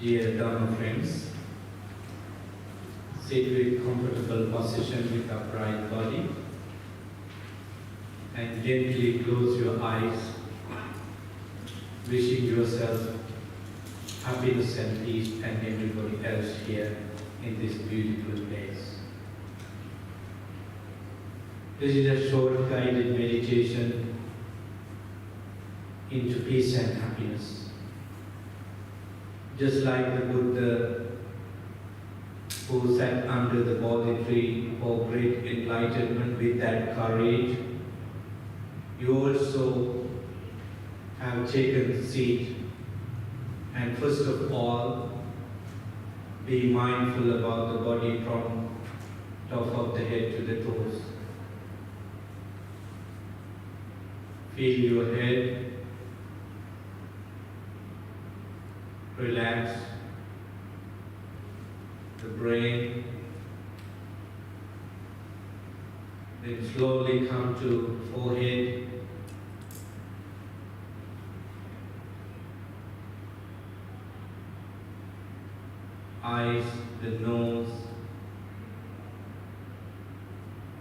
Dear Dharma friends, sit with comfortable position with upright body and gently close your eyes, wishing yourself happiness and peace and everybody else here in this beautiful place. This is a short guided meditation into peace and happiness. Just like the Buddha who sat under the Bodhi tree for great enlightenment with that courage, you also have taken the seat, and first of all, be mindful about the body from top of the head to the toes. Feel your head, relax the brain, then slowly come to forehead, eyes, the nose,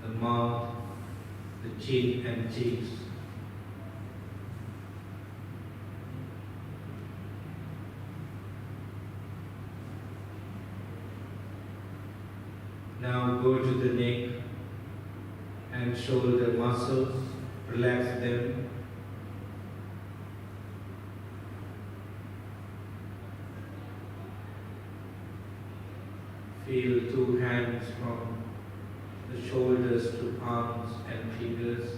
the mouth, the chin and cheeks. Now go to the neck and shoulder muscles, relax them. Feel two hands from the shoulders to arms and fingers.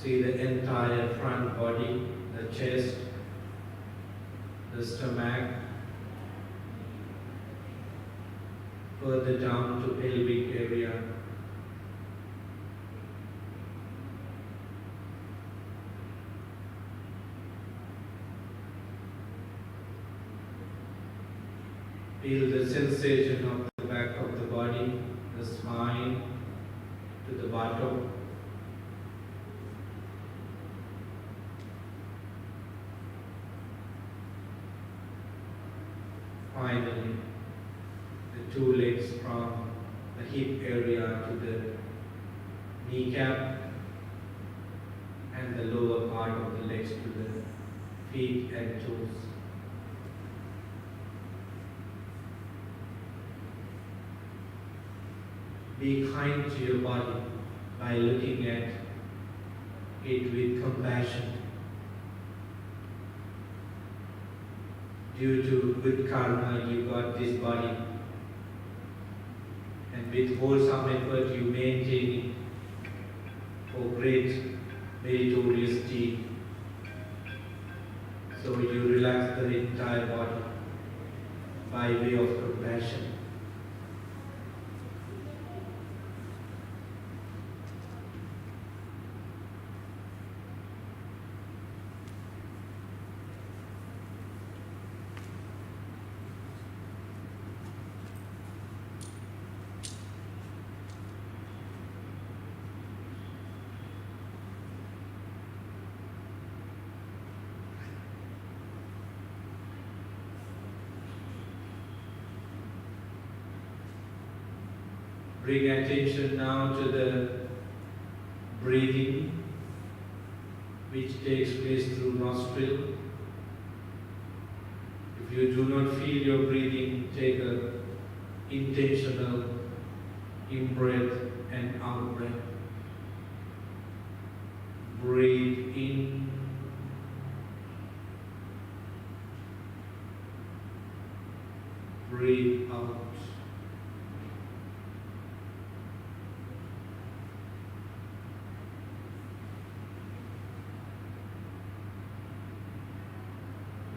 See the entire front body, the chest, the stomach, further down to pelvic area. Feel the sensation of the back of the body, the spine to the bottom. Finally, the two legs from the hip area to the kneecap and the lower part of the legs to the feet and toes. Be kind to your body by looking at it with compassion. Due to good karma, you got this body, and with wholesome effort you maintain it for great meritorious deed. So you relax the entire body by way of compassion. Bring attention now to the breathing which takes place through nostril. If you do not feel your breathing, take a intentional in-breath and out-breath. Breathe in. Breathe out.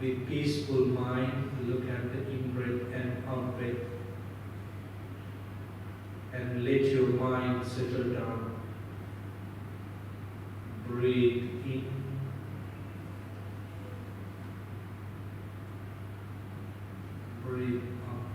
With peaceful mind, look at the in-breath and out-breath and let your mind settle down. Breathe in. Breathe out.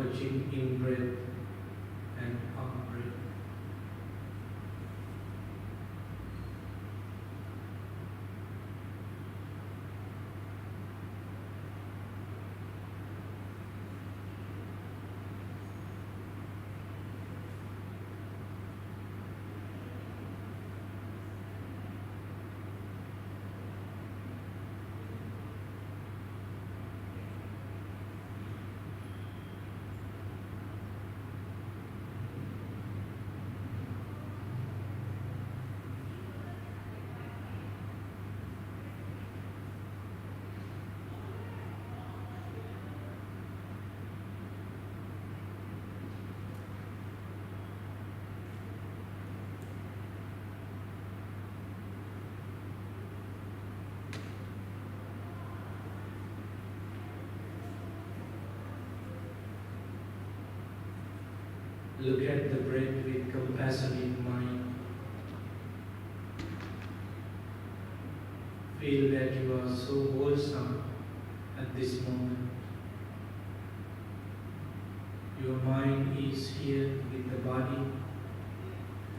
watching in-breath and out-breath. Look at the breath with compassionate mind. Feel that you are so wholesome at this moment. Your mind is here with the body,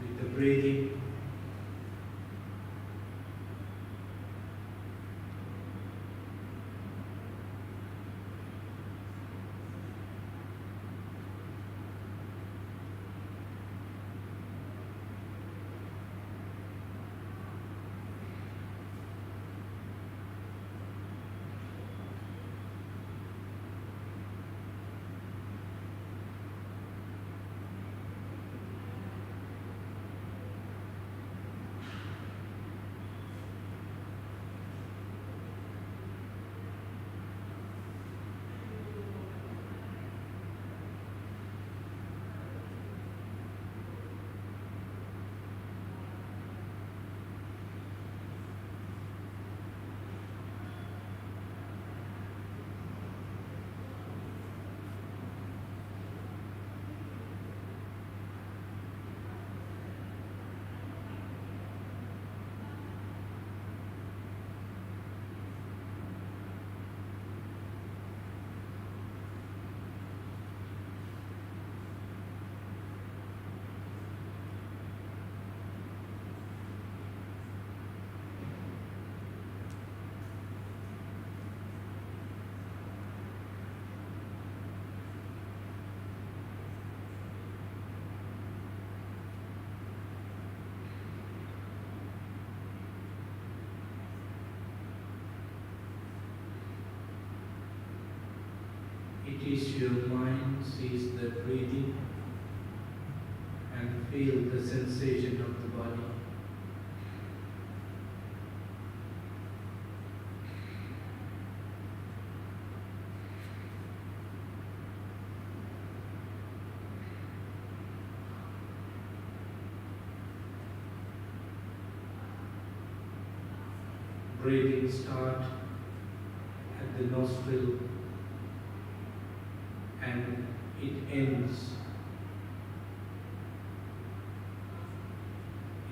with the breathing. It is your mind sees the breathing and feel the sensation of the body. Breathing start at the nostril and it ends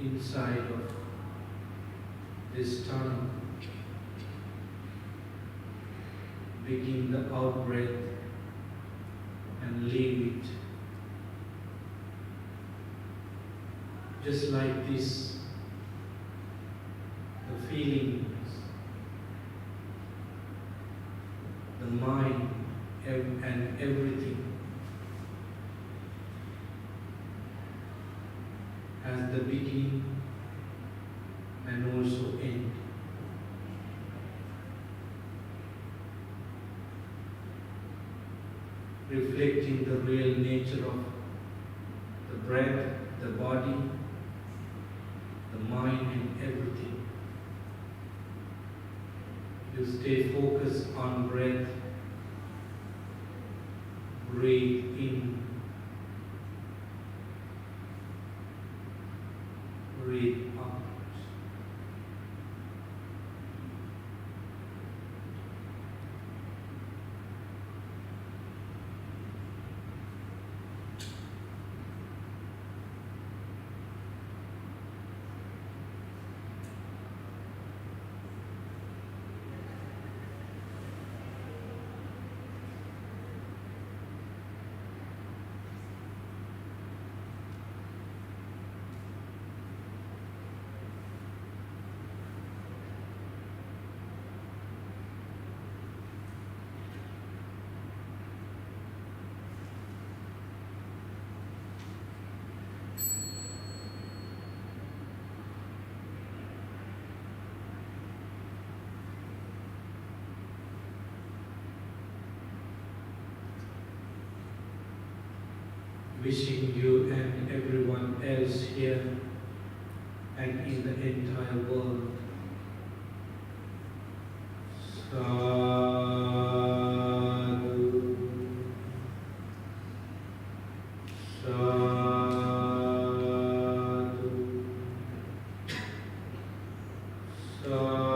inside of this tongue. Begin the out breath and leave it. Just like this, the feelings, the mind, and everything has the beginning and also end. Reflecting the real nature of the breath, the body, the mind and everything. You stay focused on breath. Breathe in, breathe out. wishing you and everyone else here and in the entire world. Sadhu, sadhu, sadhu.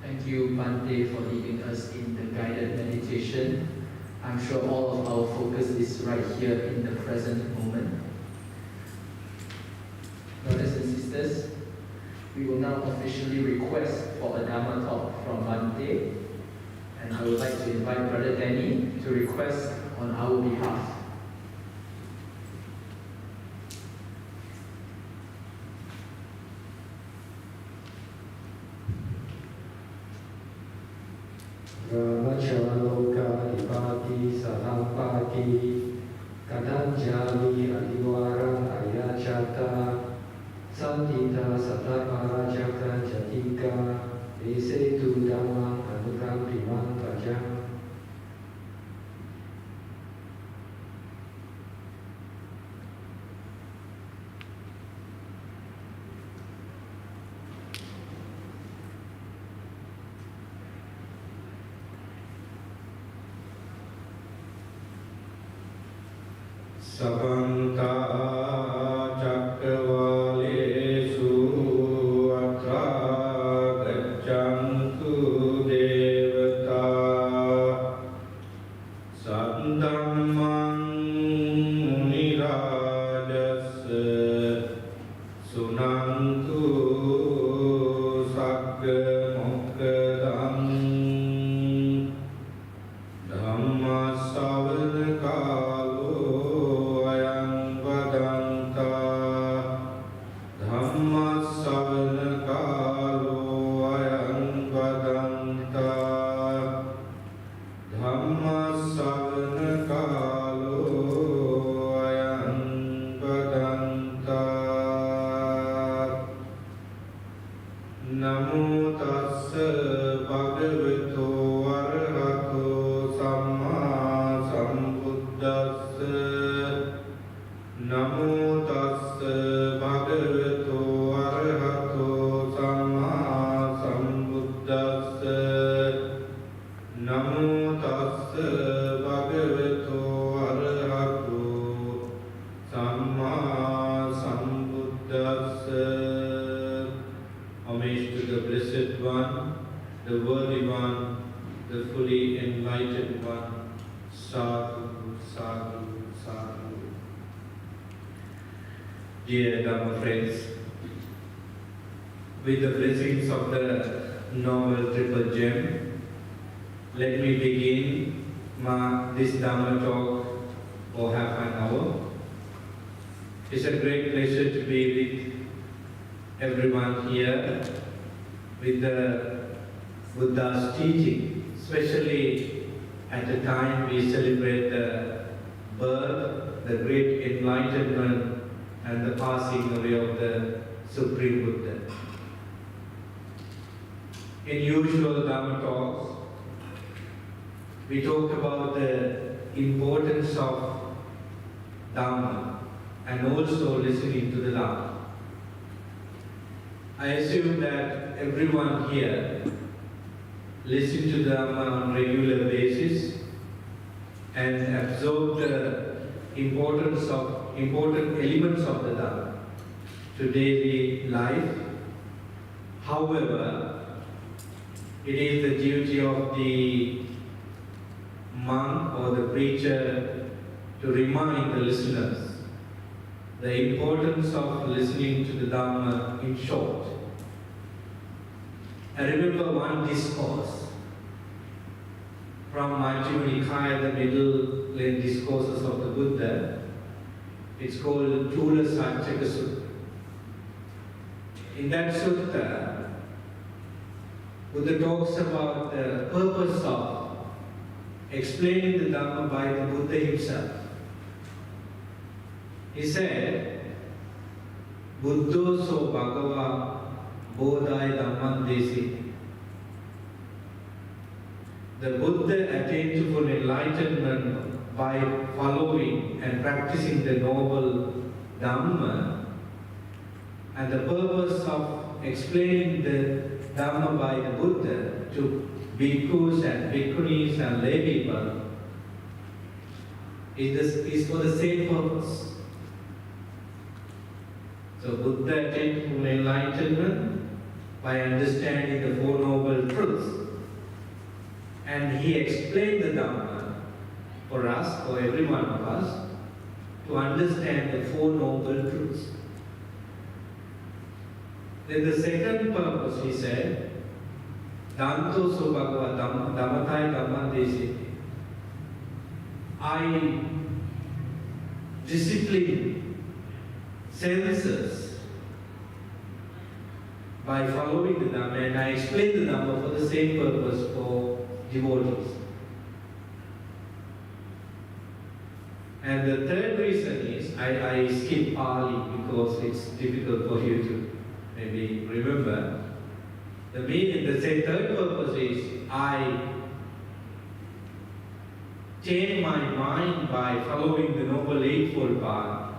Thank you, Bante, for leading us in the guided meditation. I'm sure all of our focus is right here in the present moment. Brothers and sisters, we will now officially request for a Dharma talk from Bante, and I would like to invite Brother Danny to request on our behalf. Ramachalokadipati Sahampati Kadanjali Adiwaran Ayachata Santita Sataparajaka Jatika Esetu Dhammam Anukam Primam Pajam. Sabanta Cakkavalesu Atra Gaccantu Devata Saddhammang Munirajassa Sunantu Sagga Mokkadam Dhamma Savana Kalo Namo tassa bhagavato arahato samma sambuddhassa. Namo tassa bhagavato arahato samma sambuddhassa. Namo tassa bhagavato arahato samma sambuddhassa. Homage to the Blessed One, the Worthy One, the fully enlightened One. Sadhu, sadhu, sadhu. Dear Dhamma friends, with the blessings of the noble Triple Gem, let me begin this Dhamma talk for half an hour. It's a great pleasure to be with everyone here with the Buddha's teaching, especially at the time we celebrate the birth, the great enlightenment and the passing away of the Supreme Buddha. In usual Dhamma talks, we talk about the importance of Dhamma and also listening to the Dhamma. I assume that everyone here listens to Dhamma on a regular basis and absorb the important elements of the Dhamma to daily life. However, it is the duty of the monk or the preacher to remind the listeners the importance of listening to the Dhamma in short. I remember one discourse from Majjhima Nikaya, the middle length discourses of the Buddha. It's called Thula Sachaka Sutta. In that sutta, Buddha talks about the purpose of explaining the Dhamma by the Buddha himself. He said, Buddho so bhagava Bodhi Dhamma-inspired. The Buddha attained to full enlightenment by following and practicing the noble Dhamma, and the purpose of explaining the Dhamma by the Buddha to bhikkhus and bhikkhunis and lay people is for the same purpose. So Buddha attained full enlightenment by understanding the Four Noble Truths. And he explained the Dhamma for us, for every one of us, to understand the Four Noble Truths. Then the second purpose, he said, Danto so bhagava dhammatai dhamma-inspired. I discipline senses by following the Dhamma, and I explain the Dhamma for the same purpose for devotees. And the third reason is, I skip Pali because it's difficult for you to maybe remember. The meaning, the third purpose is, I change my mind by following the Noble Eightfold Path,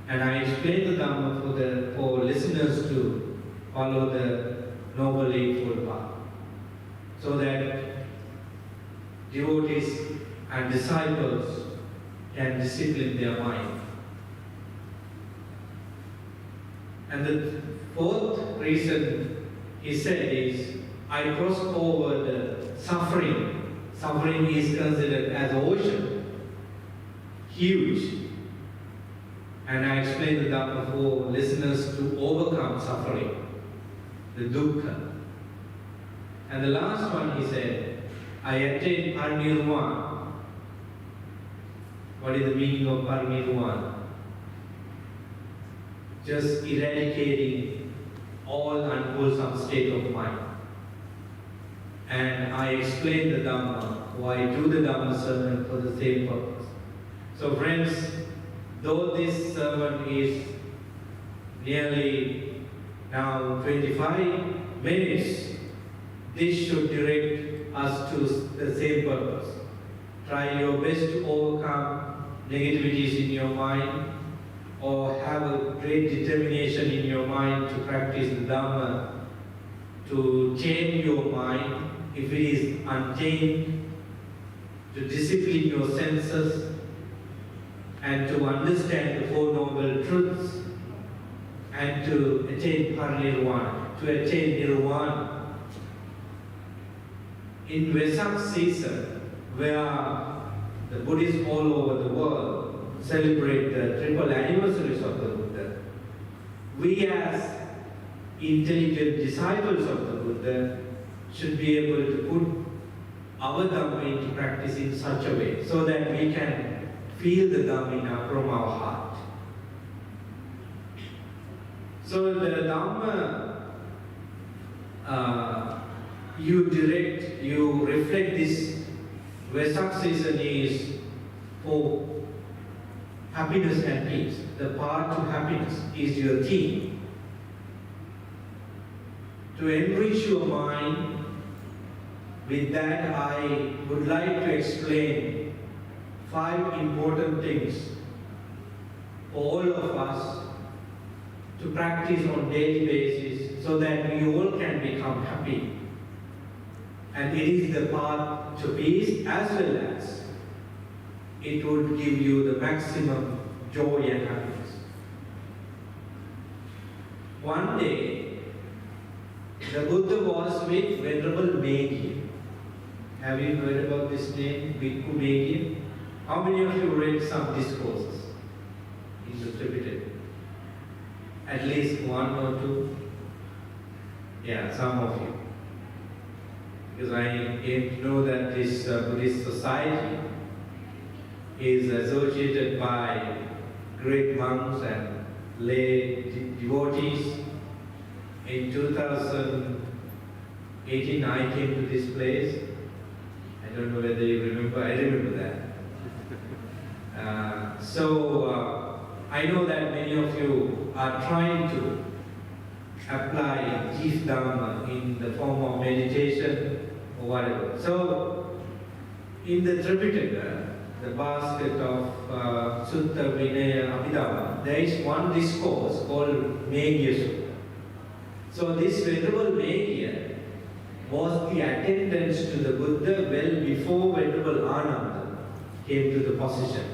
and I explain the Dhamma for listeners to follow the Noble Eightfold Path, so that devotees and disciples can discipline their mind. And the fourth reason he said is, I cross over the suffering. Suffering is considered as an ocean, huge. And I explained the Dhamma for listeners to overcome suffering, the dukkha. And the last one he said, I attain parinirvana. What is the meaning of parinirvana? Just eradicating all unwholesome state of mind. And I explain the Dhamma, or I do the Dhamma sermon for the same purpose. So friends, though this sermon is nearly now 25 minutes, this should direct us to the same purpose. Try your best to overcome negativities in your mind, or have a great determination in your mind to practice the Dhamma, to change your mind if it is unchanged, to discipline your senses, and to understand the Four Noble Truths, and to attain parinirvana, to attain nirvana. In Wesak season, where the Buddhists all over the world celebrate the triple anniversaries of the Buddha, we as intelligent disciples of the Buddha should be able to put our Dhamma into practice in such a way so that we can feel the Dhamma from our heart. So the Dhamma, you reflect this Wesak season is for happiness and peace. The path to happiness is your theme. To enrich your mind, with that I would like to explain 5 important things for all of us to practice on daily basis so that we all can become happy. And it is the path to peace, as well as it would give you the maximum joy and happiness. One day, the Buddha was with Venerable Meghi. Have you heard about this name, Bhikkhu Meghi? How many of you read some discourses in the Tibetan? At least 1 or 2? Yeah, some of you. Because I came to know that this Buddhist society is associated by great monks and lay devotees. In 2018, I came to this place. I don't know whether you remember, I remember that. I know that many of you are trying to apply chief Dharma in the form of meditation or whatever. So, in the Tripitaka, the basket of Sutta Vinaya Abhidhamma, there is one discourse called Megya Sutta. So, this Venerable Megya was the attendant to the Buddha well before Venerable Ananda came to the position.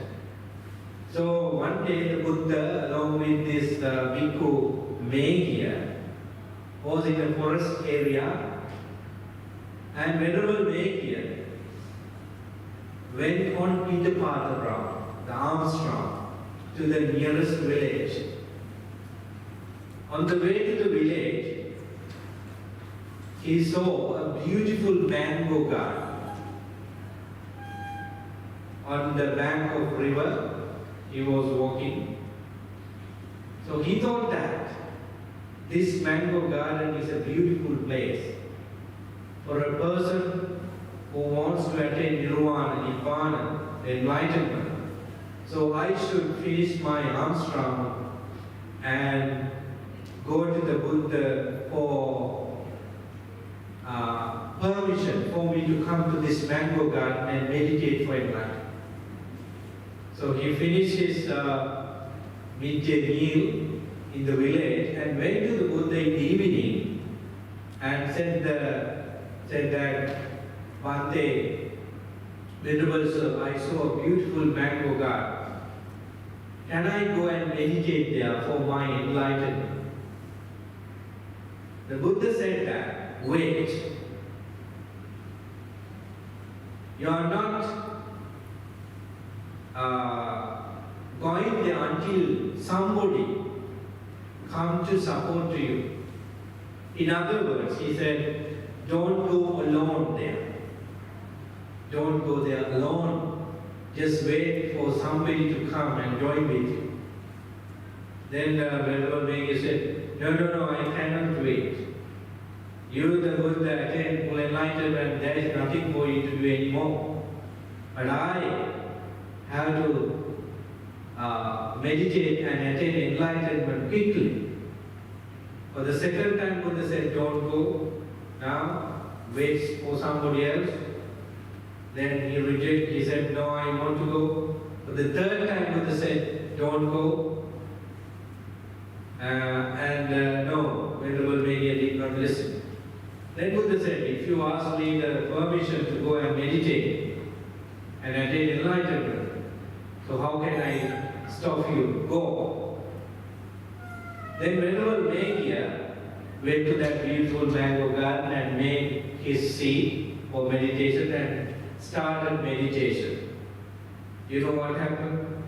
So one day the Buddha, along with this bhikkhu Megya, was in a forest area, and Venerable Megya went on Pitapata route, the Armstrong, to the nearest village. On the way to the village, he saw a beautiful mango garden on the bank of river. He was walking. So he thought that this mango garden is a beautiful place for a person who wants to attain nirvana, nibbana, enlightenment. So I should finish my Armstrong and go to the Buddha for permission for me to come to this mango garden and meditate for enlightenment. So he finished his midday meal in the village and went to the Buddha in the evening and said that one day, Venerable Sir, I saw a beautiful mango garden. Can I go and meditate there for my enlightenment? The Buddha said that, wait, you are not going there until somebody come to support you. In other words, he said, don't go alone there. Don't go there alone. Just wait for somebody to come and join with you. Then Venerable Megya said, no, I cannot wait. You, the Buddha, attain full enlightenment, there is nothing for you to do anymore. But I have to meditate and attain enlightenment quickly. For the second time, Buddha said, don't go now, wait for somebody else. Then he rejected, he said, no, I want to go. For the third time, Buddha said, don't go. No, Venerable Megya did not listen. Then Buddha said, if you ask me the permission to go and meditate and attain enlightenment, so how can I stop you? Go. Then Venerable Megya went to that beautiful mango garden and made his seat for meditation and started meditation. You know what happened?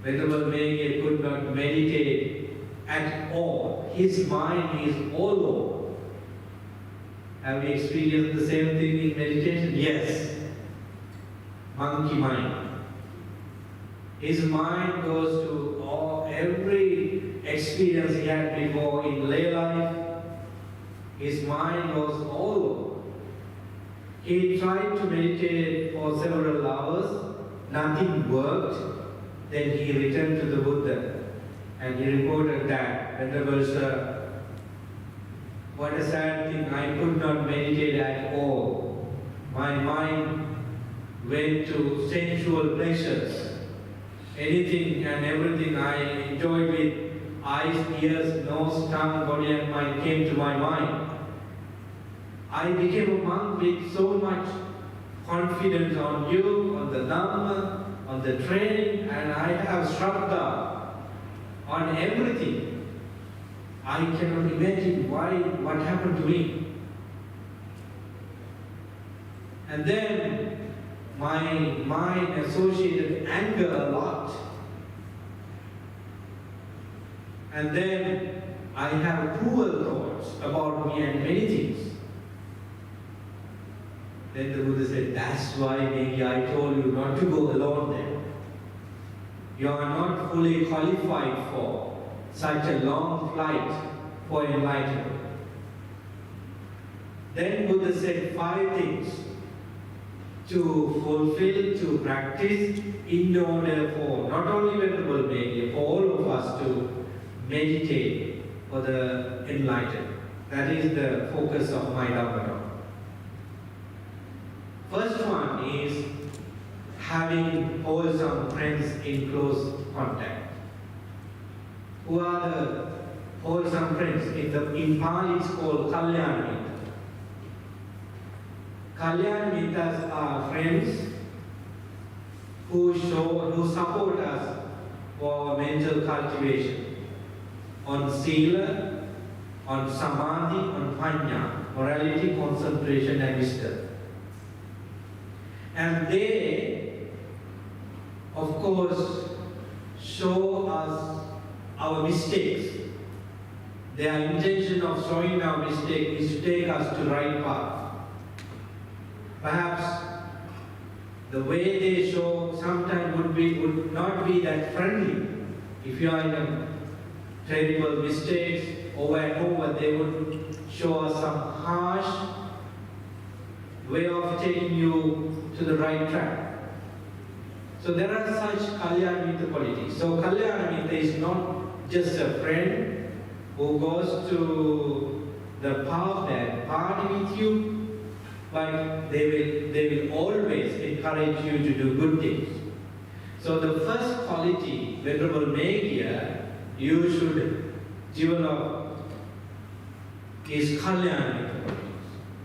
Venerable Megya could not meditate at all. His mind is all over. Have you experienced the same thing in meditation? Yes. Monkey mind. His mind goes to every experience he had before in lay life. His mind was all over. He tried to meditate for several hours. Nothing worked. Then he returned to the Buddha and he reported that, Venerable Sir, what a sad thing, I could not meditate at all. My mind went to sensual pleasures. Anything and everything I enjoyed with eyes, ears, nose, tongue, body and mind came to my mind. I became a monk with so much confidence on you, on the Dhamma, on the training, and I have Shraddha on everything. I cannot imagine what happened to me. And then my mind associated anger a lot. And then I have cruel thoughts about me and many things. Then the Buddha said, that's why maybe I told you not to go alone there. You are not fully qualified for such a long flight for enlightenment. Then Buddha said 5 things to fulfill, to practice in order for not only Venerable Megya, for all of us to meditate for the enlightenment. That is the focus of my Dharma Talk. First one is having wholesome friends in close contact. Who are the wholesome friends? In Pali it's called Kalyana Mitra. Kalyana Mitras are friends who support us for mental cultivation on sila, on samadhi, on panya, morality, concentration and wisdom. And they, of course, show us our mistakes. Their intention of showing our mistake is to take us to the right path. Perhaps the way they show sometimes would not be that friendly. If you are in a terrible mistakes over and over, they would show us some harsh way of taking you to the right track. So there are such Kalyana Mitra qualities. So Kalyana Mitra is not just a friend who goes to the path that party with you, but they will always encourage you to do good things. So the first quality, Venerable Megya, you should develop is Kalyana Mitra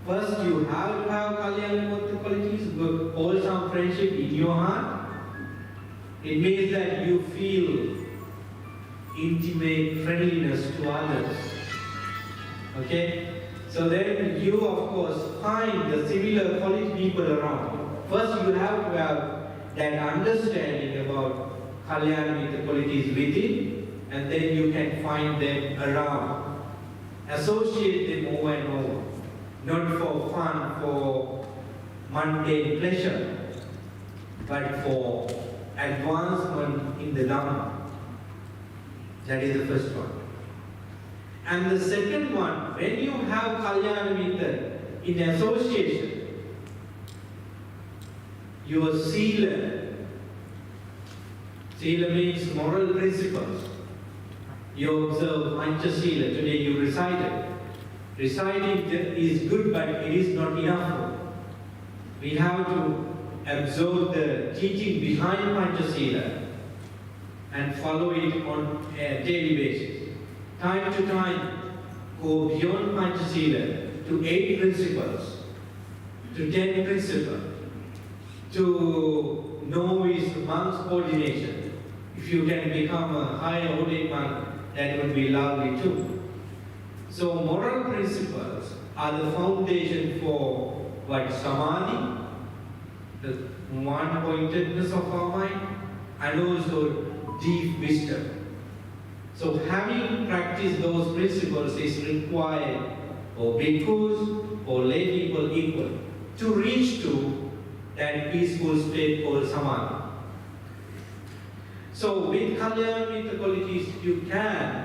qualities. First, you have to have Kalyana Mitra qualities, wholesome friendship in your heart. It means that you feel intimate friendliness to others. Okay? So then you, of course, find the similar quality people around you. First, you have to have that understanding about Kalyana Mitra qualities within, and then you can find them around. Associate them over and over. Not for fun, for mundane pleasure, but for advancement in the Dhamma. That is the first one. And the second one, when you have Kalyana Mitra in association, your sila means moral principles. You observe Panchasila, today you recited. Reciting is good, but it is not enough. We have to absorb the teaching behind Panchasila and follow it on a daily basis. Time to time, go beyond Panchasila to 8 principles, to 10 principles, to novice monk's ordination. If you can become a high ordained monk, that would be lovely too. So moral principles are the foundation for what? Samadhi, the one-pointedness of our mind, and also deep wisdom. So having practiced those principles is required for bhikkhus, for lay people equal, to reach to that peaceful state called samadhi. So with Kalyana Mitra qualities, you can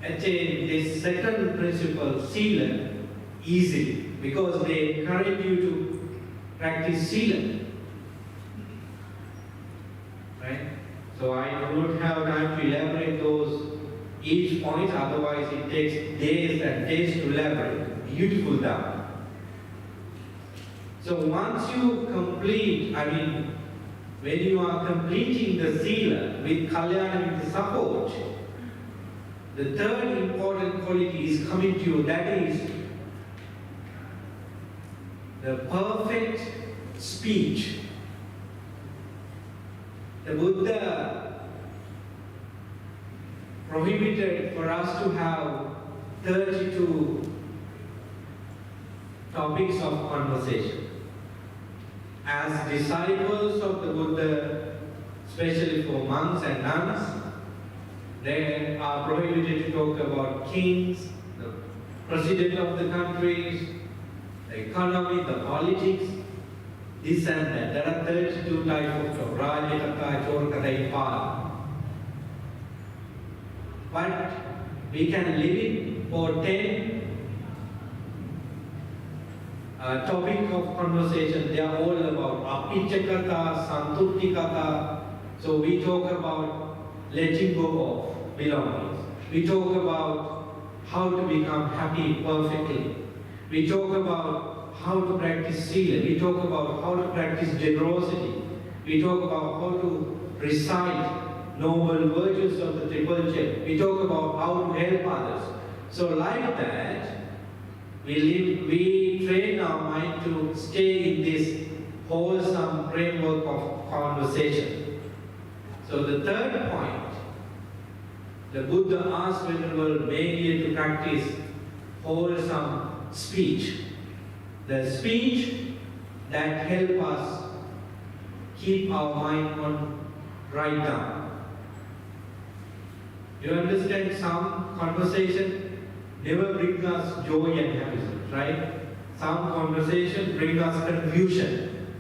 attain this second principle, sila, easily, because they encourage you to practice sila. Right? So I do not have time to elaborate those each point, otherwise it takes days and days to elaborate. Beautiful Dhamma. So once you complete, when you are completing the sila with Kalyana Mitra support, the third important quality is coming to you, that is the perfect speech. The Buddha prohibited for us to have 32 topics of conversation. As disciples of the Buddha, especially for monks and nuns, they are prohibited to talk about kings, the president of the countries, the economy, the politics, this and that. There are 32 types of Rajakatha, Chorkatha, Ipala. But we can limit for 10 topic of conversation. They are all about Apicakatha, Santuttikatha. So we talk about letting go of belongings. We talk about how to become happy perfectly. We talk about how to practice sila. We talk about how to practice generosity. We talk about how to recite noble virtues of the triple check. We talk about how to help others. So like that, we train our mind to stay in this wholesome framework of conversation. So the third point, the Buddha asked Venerable Meghiya to practice wholesome speech. The speech that help us keep our mind on right down. You understand, some conversation never bring us joy and happiness, right? Some conversation bring us confusion,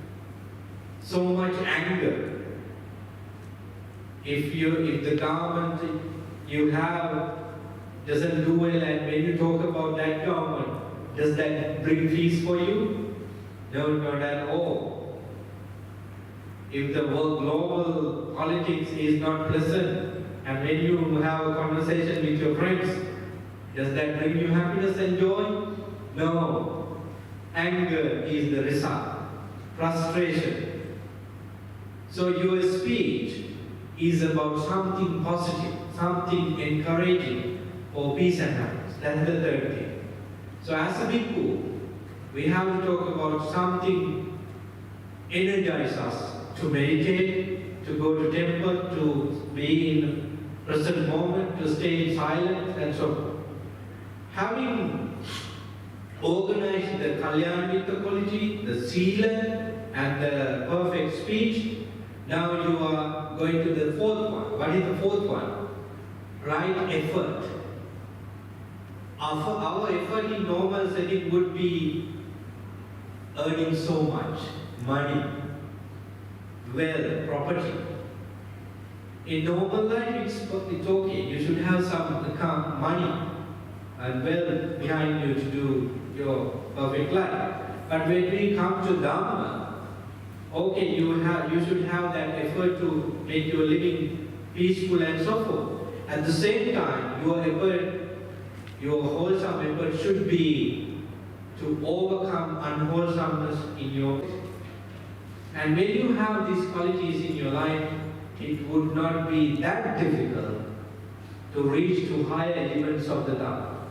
so much anger. If the government you have doesn't do well, and when you talk about that government, does that bring peace for you? No, not at all. If the global politics is not pleasant, and when you have a conversation with your friends, does that bring you happiness and joy? No. Anger is the result. Frustration. So your speech is about something positive, something encouraging for peace and happiness. That's the third thing. So as a bhikkhu, we have to talk about something energize us to meditate, to go to temple, to be in present moment, to stay in silence, and so on. Having organized the Kalyanamita quality, the sila, and the perfect speech, now you are going to the fourth one. What is the fourth one? Right effort. Our effort in normal setting would be earning so much money, wealth, property. In normal life, it's okay. You should have some money and wealth behind you to do your perfect life. But when we come to Dhamma, okay, you should have that effort to make your living peaceful and so forth. At the same time, your wholesome effort should be to overcome unwholesomeness in your life. And when you have these qualities in your life, it would not be that difficult to reach to higher elements of the Dhamma.